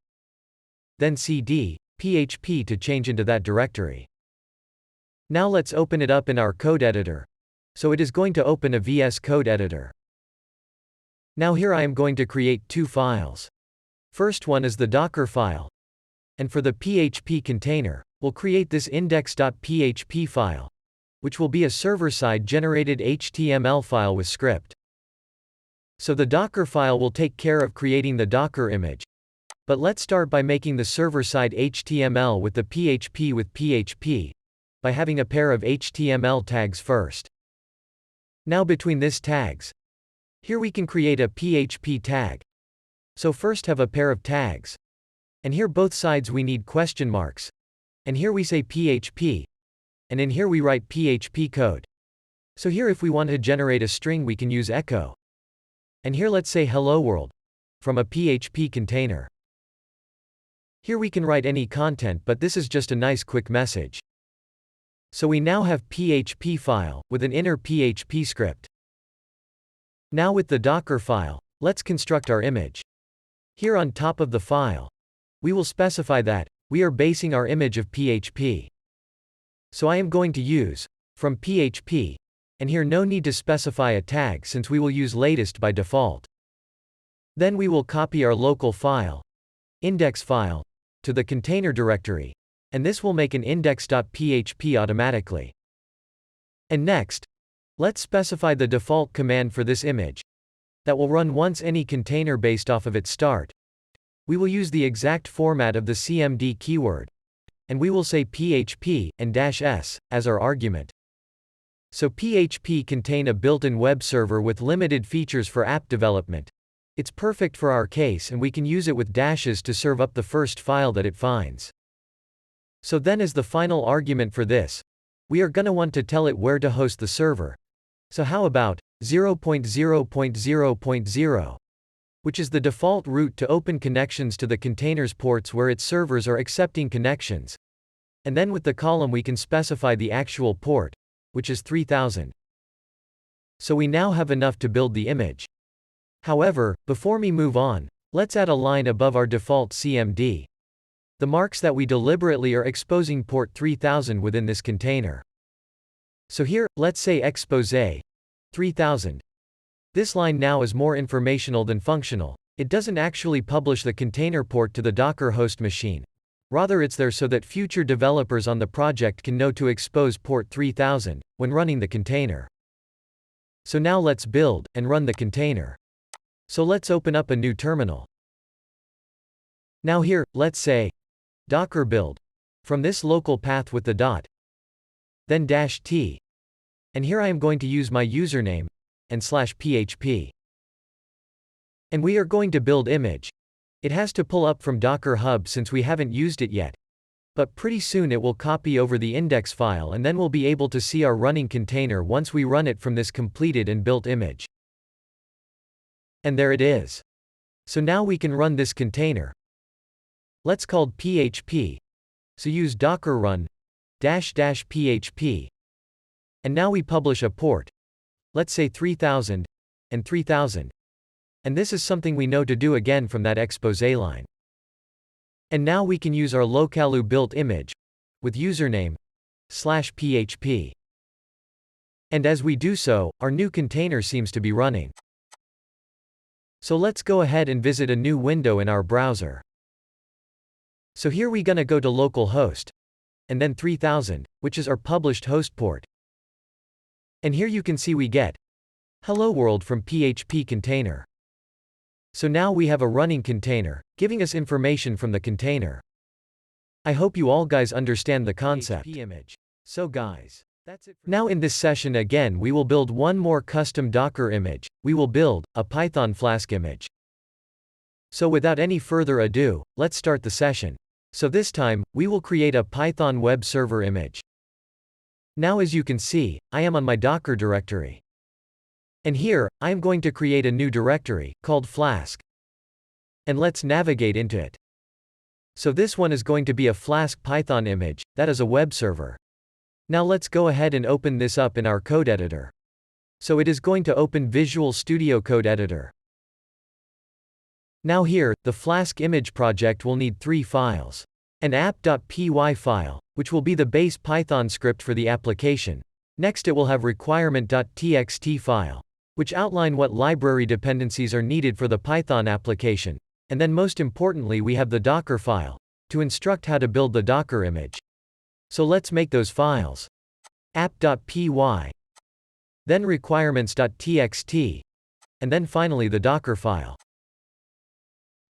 then cd, php to change into that directory. Now let's open it up in our code editor. So it is going to open a VS Code editor. Now here I am going to create two files. First one is the Docker file. And for the PHP container, we'll create this index.php file, which will be a server-side generated HTML file with script. So the Docker file will take care of creating the Docker image. But let's start by making the server-side HTML with the PHP with PHP, by having a pair of HTML tags first. Now between these tags, here we can create a PHP tag. So first have a pair of tags. And here both sides we need question marks. And here we say PHP. And in here we write PHP code. So here if we want to generate a string we can use echo. And here let's say hello world, from a PHP container. Here we can write any content, but this is just a nice quick message. So we now have PHP file, with an inner PHP script. Now with the Docker file, let's construct our image. Here on top of the file, we will specify that, we are basing our image of PHP. So I am going to use, from PHP, and here no need to specify a tag since we will use latest by default. Then we will copy our local file, index file, to the container directory, and this will make an index.php automatically. And next, let's specify the default command for this image, that will run once any container based off of its start. We will use the exact format of the cmd keyword, and we will say php and -s as our argument. So PHP contain a built-in web server with limited features for app development. It's perfect for our case and we can use it with dashes to serve up the first file that it finds. So then as the final argument for this, we are gonna want to tell it where to host the server. So how about 0.0.0.0, which is the default route to open connections to the container's ports where its servers are accepting connections. And then with the column we can specify the actual port, which is 3000. So we now have enough to build the image. However, before we move on, let's add a line above our default CMD. The marks that we deliberately are exposing port 3000 within this container. So here, let's say expose 3000. This line now is more informational than functional. It doesn't actually publish the container port to the Docker host machine. Rather it's there so that future developers on the project can know to expose port 3000 when running the container. So now let's build and run the container. So let's open up a new terminal. Now here, let's say docker build from this local path with the dot, then -t, and here I am going to use my username and /php. And we are going to build image. It has to pull up from dockerhub since we haven't used it yet. But pretty soon it will copy over the index file and then we'll be able to see our running container once we run it from this completed and built image. And there it is. So now we can run this container. Let's call php. So use docker run --php. And now we publish a port. Let's say 3000 and 3000. And this is something we know to do again from that expose line. And now we can use our locale built image with username /php. And as we do so, our new container seems to be running. So let's go ahead and visit a new window in our browser. So here we gonna go to localhost, and then 3000, which is our published host port. And here you can see we get hello world from PHP container. So now we have a running container, giving us information from the container. I hope you all guys understand the concept. Image. So guys, that's it. Now in this session again we will build one more custom Docker image. We will build a Python Flask image. So without any further ado, let's start the session. So this time, we will create a Python web server image. Now as you can see, I am on my Docker directory. And here, I am going to create a new directory, called Flask. And let's navigate into it. So this one is going to be a Flask Python image, that is a web server. Now let's go ahead and open this up in our code editor. So it is going to open Visual Studio Code Editor. Now here, the Flask image project will need 3 files. An app.py file, which will be the base Python script for the application. Next it will have requirement.txt file, which outline what library dependencies are needed for the Python application. And then most importantly we have the Docker file, to instruct how to build the Docker image. So let's make those files. app.py, then requirements.txt, and then finally the Docker file.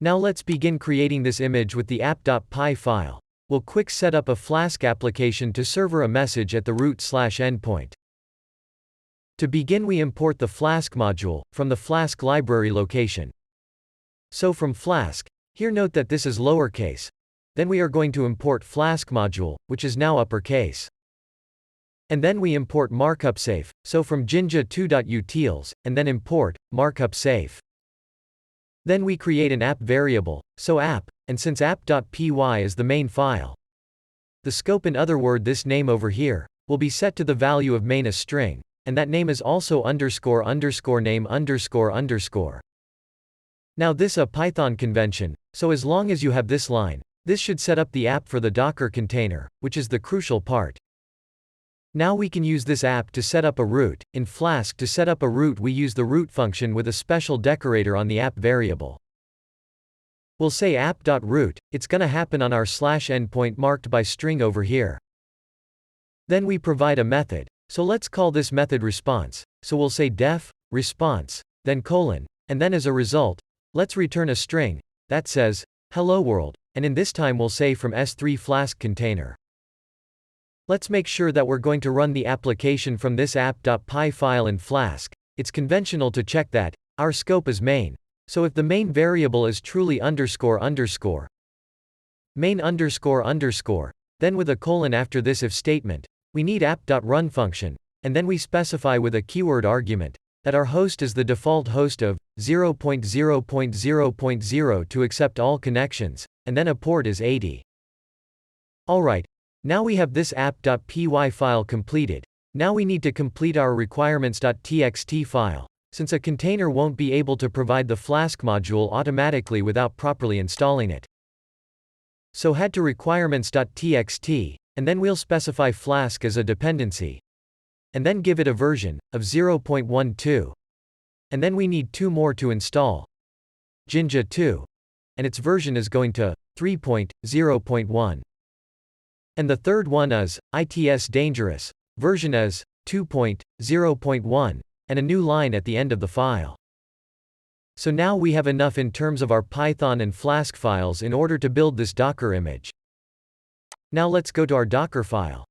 Now let's begin creating this image with the app.py file. We'll quick set up a Flask application to server a message at the root/endpoint. To begin we import the Flask module from the Flask library location. So from Flask, here note that this is lowercase. Then we are going to import Flask module, which is now uppercase. And then we import markup safe, so from jinja2.utils, and then import markup safe. Then we create an app variable, so app, and since app.py is the main file, the scope, in other words this name over here, will be set to the value of main a string, and that name is also __name__. Now this a Python convention, so as long as you have this line, this should set up the app for the Docker container, which is the crucial part. Now we can use this app to set up a root. In Flask to set up a root we use the root function with a special decorator on the app variable. We'll say app.root, it's gonna happen on our /endpoint marked by string over here. Then we provide a method, so let's call this method response. So we'll say def response, then colon, and then as a result, let's return a string that says hello world, and in this time we'll say from S3 Flask container. Let's make sure that we're going to run the application from this app.py file in Flask. It's conventional to check that our scope is main. So if the main variable is truly __, main __, then with a colon after this if statement, we need app.run function, and then we specify with a keyword argument, that our host is the default host of 0.0.0.0 to accept all connections, and then a port is 80. Alright, now we have this app.py file completed. Now we need to complete our requirements.txt file, since a container won't be able to provide the Flask module automatically without properly installing it. So head to requirements.txt, and then we'll specify Flask as a dependency, and then give it a version of 0.12. And then we need 2 more to install. Jinja 2. And its version is going to 3.0.1. And the third one is ITS Dangerous. Version is 2.0.1, and a new line at the end of the file. So now we have enough in terms of our Python and Flask files in order to build this Docker image. Now let's go to our Docker file.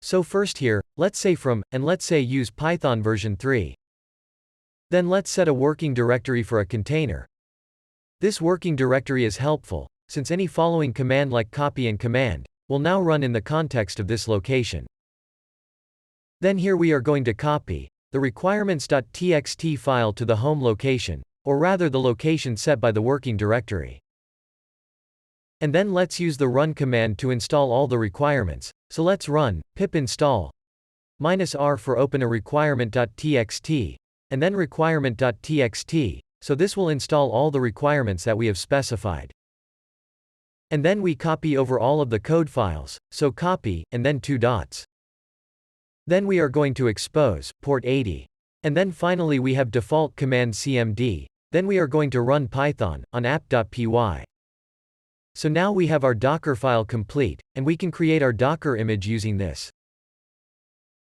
So first here, let's say from, and let's say use Python version 3. Then let's set a working directory for a container. This working directory is helpful, since any following command like copy and command will now run in the context of this location. Then here we are going to copy the requirements.txt file to the home location, or rather the location set by the working directory. And then let's use the run command to install all the requirements. So let's run pip install -r for open a requirement.txt, and then requirement.txt, so this will install all the requirements that we have specified. And then we copy over all of the code files, so copy, and then 2 dots. Then we are going to expose port 80. And then finally we have default command cmd, then we are going to run Python on app.py. So now we have our Docker file complete, and we can create our Docker image using this.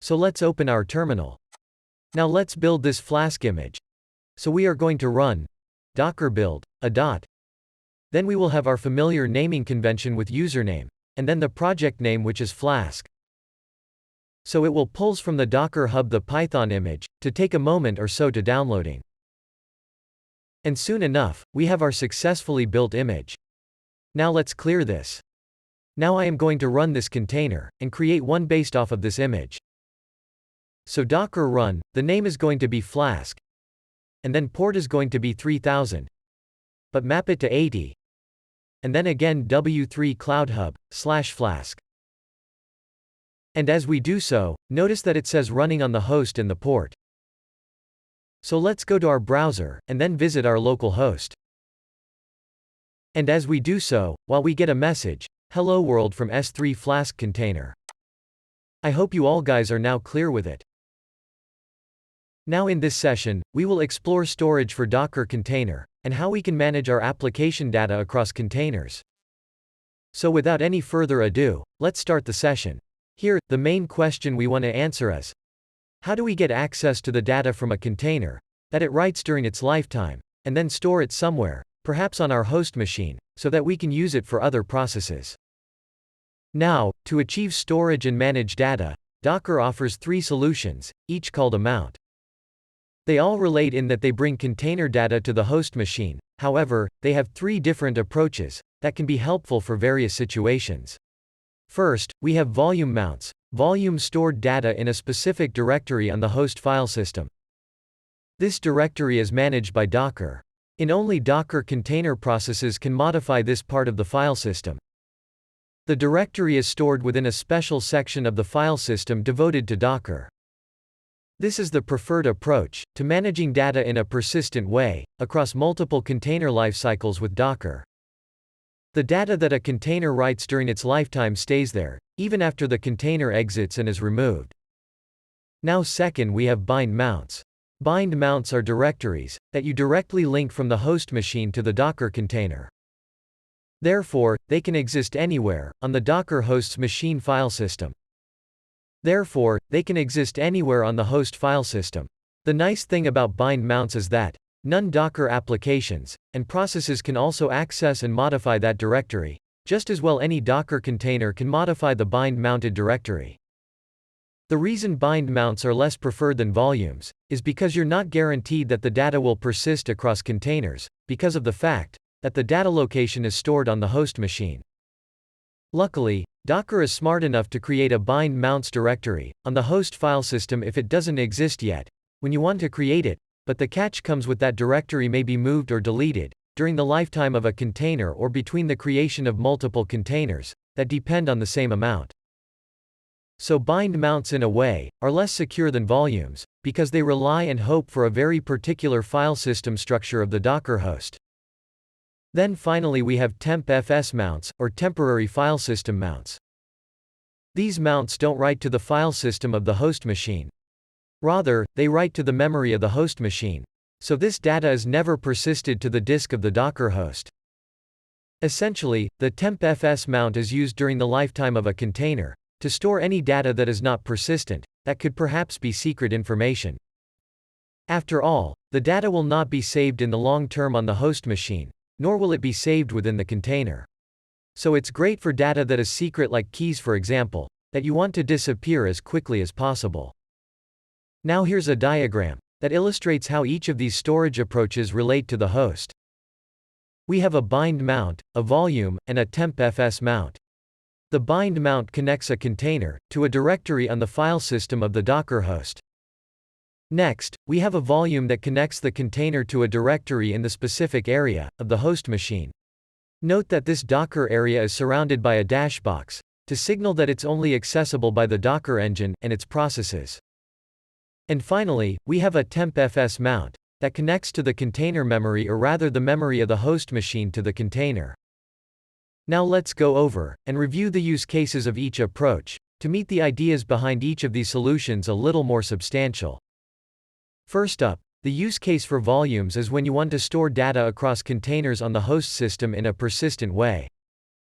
So let's open our terminal. Now let's build this Flask image. So we are going to run docker build a dot. Then we will have our familiar naming convention with username, and then the project name which is Flask. So it will pulls from the Docker Hub the Python image, to take a moment or so to downloading. And soon enough, we have our successfully built image. Now let's clear this. Now I am going to run this container, and create one based off of this image. So docker run, the name is going to be Flask. And then port is going to be 3000. But map it to 80. And then again S3CloudHub /Flask. And as we do so, notice that it says running on the host and the port. So let's go to our browser, and then visit our local host. And as we do so, while we get a message, hello world from S3 Flask container. I hope you all guys are now clear with it. Now in this session, we will explore storage for Docker container, and how we can manage our application data across containers. So without any further ado, let's start the session. Here, the main question we want to answer is, how do we get access to the data from a container that it writes during its lifetime, and then store it somewhere, perhaps on our host machine, so that we can use it for other processes? Now, to achieve storage and manage data, Docker offers 3 solutions, each called a mount. They all relate in that they bring container data to the host machine, however, they have 3 different approaches that can be helpful for various situations. First, we have volume mounts. Volume stored data in a specific directory on the host file system. This directory is managed by Docker. In only Docker container processes can modify this part of the file system. The directory is stored within a special section of the file system devoted to Docker. This is the preferred approach to managing data in a persistent way across multiple container lifecycles with Docker. The data that a container writes during its lifetime stays there, even after the container exits and is removed. Now second, we have bind mounts. Bind mounts are directories that you directly link from the host machine to the Docker container. Therefore, they can exist anywhere on the Docker host's machine file system. Therefore, they can exist anywhere on the host file system. The nice thing about bind mounts is that non-Docker applications and processes can also access and modify that directory, just as well any Docker container can modify the bind-mounted directory. The reason bind mounts are less preferred than volumes is because you're not guaranteed that the data will persist across containers, because of the fact that the data location is stored on the host machine. Luckily, Docker is smart enough to create a bind mounts directory on the host file system if it doesn't exist yet, when you want to create it, but the catch comes with that directory may be moved or deleted during the lifetime of a container or between the creation of multiple containers that depend on the same amount. So bind mounts in a way are less secure than volumes, because they rely and hope for a very particular file system structure of the Docker host. Then finally we have temp-fs mounts, or temporary file system mounts. These mounts don't write to the file system of the host machine. Rather, they write to the memory of the host machine. So this data is never persisted to the disk of the Docker host. Essentially, the temp-fs mount is used during the lifetime of a container to store any data that is not persistent, that could perhaps be secret information. After all, the data will not be saved in the long term on the host machine, nor will it be saved within the container. So it's great for data that is secret, like keys for example, that you want to disappear as quickly as possible. Now here's a diagram that illustrates how each of these storage approaches relate to the host. We have a bind mount, a volume, and a temp-fs mount. The bind mount connects a container to a directory on the file system of the Docker host. Next, we have a volume that connects the container to a directory in the specific area of the host machine. Note that this Docker area is surrounded by a dash box to signal that it's only accessible by the Docker engine and its processes. And finally, we have a temp-fs mount that connects to the container memory, or rather the memory of the host machine, to the container. Now let's go over and review the use cases of each approach to meet the ideas behind each of these solutions a little more substantial. First up, the use case for volumes is when you want to store data across containers on the host system in a persistent way.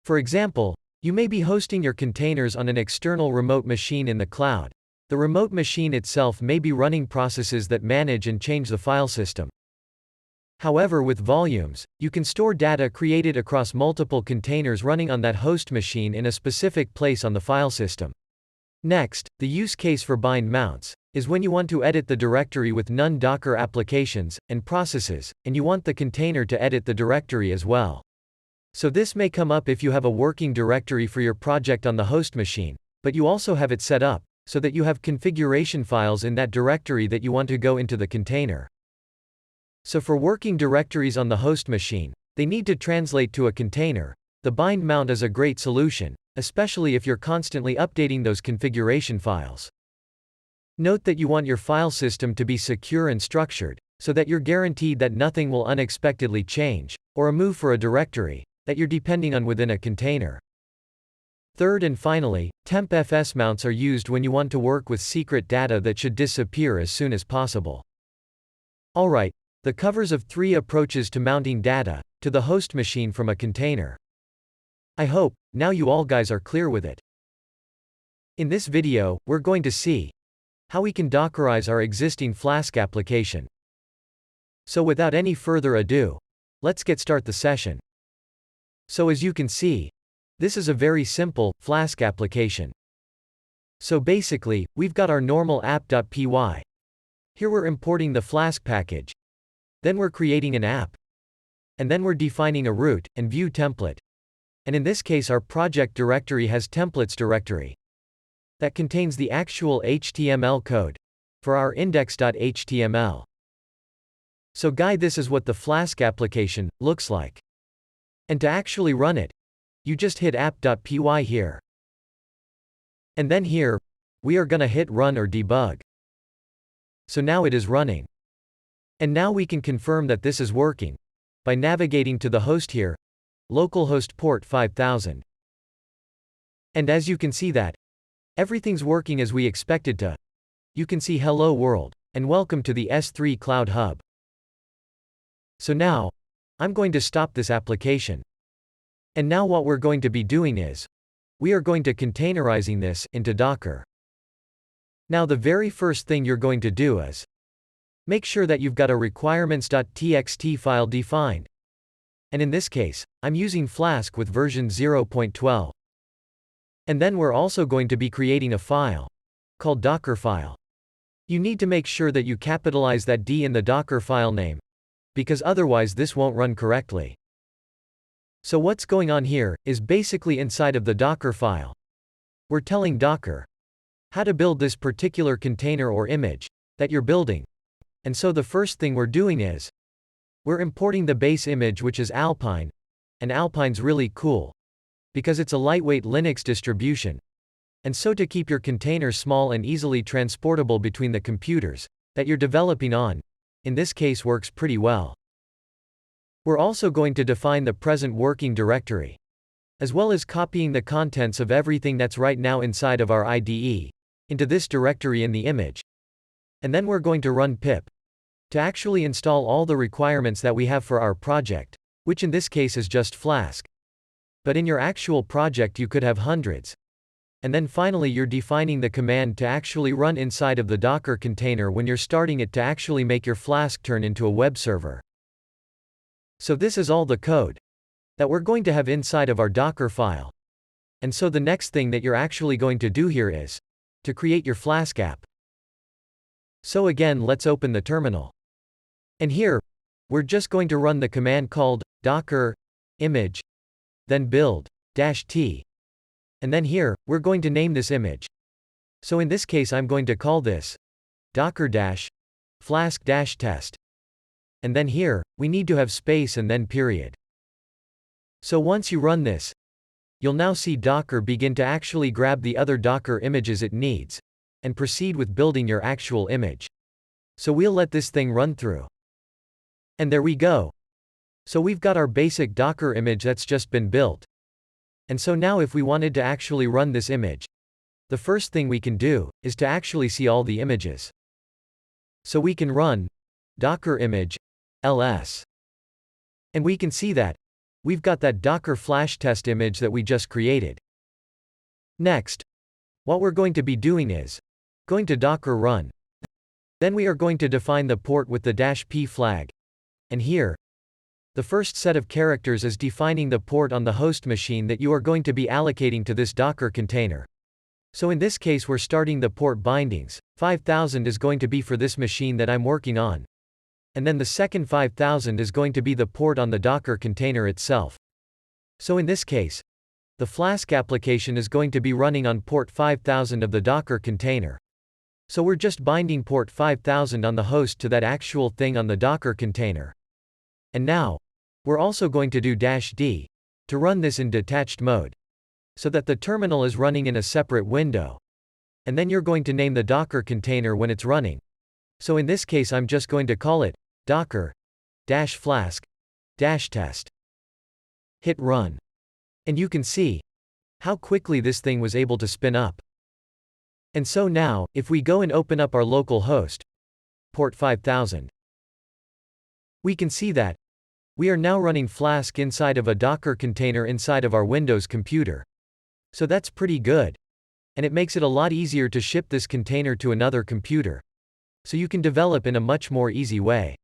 For example, you may be hosting your containers on an external remote machine in the cloud. The remote machine itself may be running processes that manage and change the file system. However, with volumes, you can store data created across multiple containers running on that host machine in a specific place on the file system. Next, the use case for bind mounts is when you want to edit the directory with non-Docker applications and processes, and you want the container to edit the directory as well. So this may come up if you have a working directory for your project on the host machine, but you also have it set up so that you have configuration files in that directory that you want to go into the container. So for working directories on the host machine, they need to translate to a container. The bind mount is a great solution, especially if you're constantly updating those configuration files. Note that you want your file system to be secure and structured, so that you're guaranteed that nothing will unexpectedly change, or a move for a directory that you're depending on within a container. Third and finally, temp-fs mounts are used when you want to work with secret data that should disappear as soon as possible. Alright, the covers of 3 approaches to mounting data to the host machine from a container. I hope now you all guys are clear with it. In this video, we're going to see how we can Dockerize our existing Flask application. So without any further ado, let's get start the session. So as you can see, this is a very simple Flask application. So basically, we've got our normal app.py. Here we're importing the Flask package. Then we're creating an app. And then we're defining a root and view template. And in this case our project directory has templates directory that contains the actual HTML code for our index.html. So guys, this is what the Flask application looks like. And to actually run it, you just hit app.py here. And then here, we are gonna hit run or debug. So now it is running. And now we can confirm that this is working by navigating to the host here, localhost port 5000. And as you can see that everything's working as we expected to. You can see hello world and welcome to the S3CloudHub. So now, I'm going to stop this application. And now what we're going to be doing is, we are going to containerizing this into Docker. Now the very first thing you're going to do is, make sure that you've got a requirements.txt file defined. And in this case, I'm using Flask with version 0.12. And then we're also going to be creating a file called dockerfile. You need to make sure that you capitalize that D in the Docker file name, because otherwise this won't run correctly. So what's going on here is basically inside of the Docker file, we're telling Docker how to build this particular container or image that you're building And so the first thing we're doing is, we're importing the base image, which is Alpine, and Alpine's really cool, because it's a lightweight Linux distribution. And so to keep your container small and easily transportable between the computers that you're developing on, in this case works pretty well. We're also going to define the present working directory, as well as copying the contents of everything that's right now inside of our IDE, into this directory in the image. And then we're going to run pip, to actually install all the requirements that we have for our project, which in this case is just Flask. But in your actual project you could have hundreds. And then finally you're defining the command to actually run inside of the Docker container when you're starting it to actually make your Flask turn into a web server. So this is all the code that we're going to have inside of our Docker file. And so the next thing that you're actually going to do here is to create your Flask app. So again, let's open the terminal. And here, we're just going to run the command called docker image, then build-t. And then here, we're going to name this image. So in this case I'm going to call this docker-flask-test. And then here, we need to have space and then period. So once you run this, you'll now see Docker begin to actually grab the other Docker images it needs, and proceed with building your actual image. So we'll let this thing run through. And there we go. So we've got our basic Docker image that's just been built. And so now if we wanted to actually run this image, the first thing we can do is to actually see all the images. So we can run docker image ls. And we can see that we've got that Docker flash test image that we just created. Next, what we're going to be doing is going to docker run. Then we are going to define the port with the -p flag. And here, the first set of characters is defining the port on the host machine that you are going to be allocating to this Docker container. So in this case we're starting the port bindings. 5000 is going to be for this machine that I'm working on. And then the second 5000 is going to be the port on the Docker container itself. So in this case, the Flask application is going to be running on port 5000 of the Docker container. So we're just binding port 5000 on the host to that actual thing on the Docker container. And now, we're also going to do -d to run this in detached mode, so that the terminal is running in a separate window. And then you're going to name the Docker container when it's running. So in this case I'm just going to call it docker-flask-test. Hit run. And you can see how quickly this thing was able to spin up. And so now, if we go and open up our local host, port 5000, we can see that we are now running Flask inside of a Docker container inside of our Windows computer. So that's pretty good. And it makes it a lot easier to ship this container to another computer. So you can develop in a much more easy way.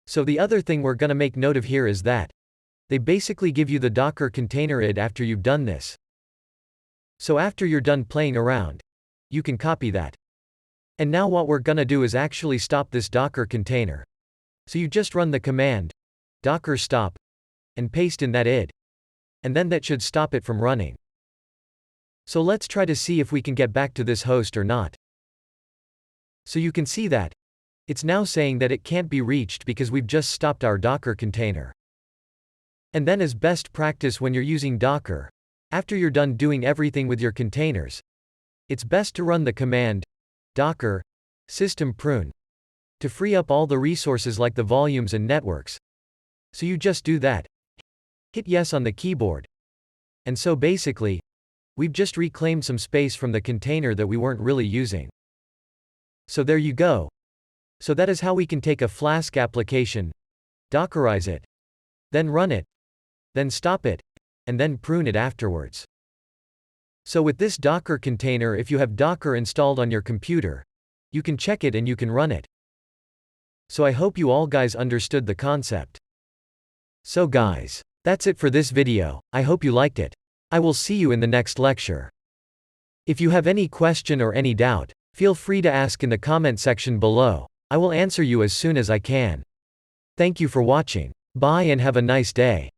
So the other thing we're going to make note of here is that they basically give you the Docker container id after you've done this. So after you're done playing around, you can copy that. And now what we're going to do is actually stop this Docker container. So you just run the command docker stop and paste in that id. And then that should stop it from running. So let's try to see if we can get back to this host or not. So you can see that it's now saying that it can't be reached because we've just stopped our Docker container. And then as best practice when you're using Docker, after you're done doing everything with your containers, it's best to run the command docker system prune to free up all the resources like the volumes and networks. So you just do that. Hit yes on the keyboard. And so basically, we've just reclaimed some space from the container that we weren't really using. So there you go. So that is how we can take a Flask application, Dockerize it, then run it, then stop it, and then prune it afterwards. So with this Docker container, if you have Docker installed on your computer, you can check it and you can run it. So I hope you all guys understood the concept. So guys, that's it for this video. I hope you liked it. I will see you in the next lecture. If you have any question or any doubt, feel free to ask in the comment section below. I will answer you as soon as I can. Thank you for watching. Bye and have a nice day.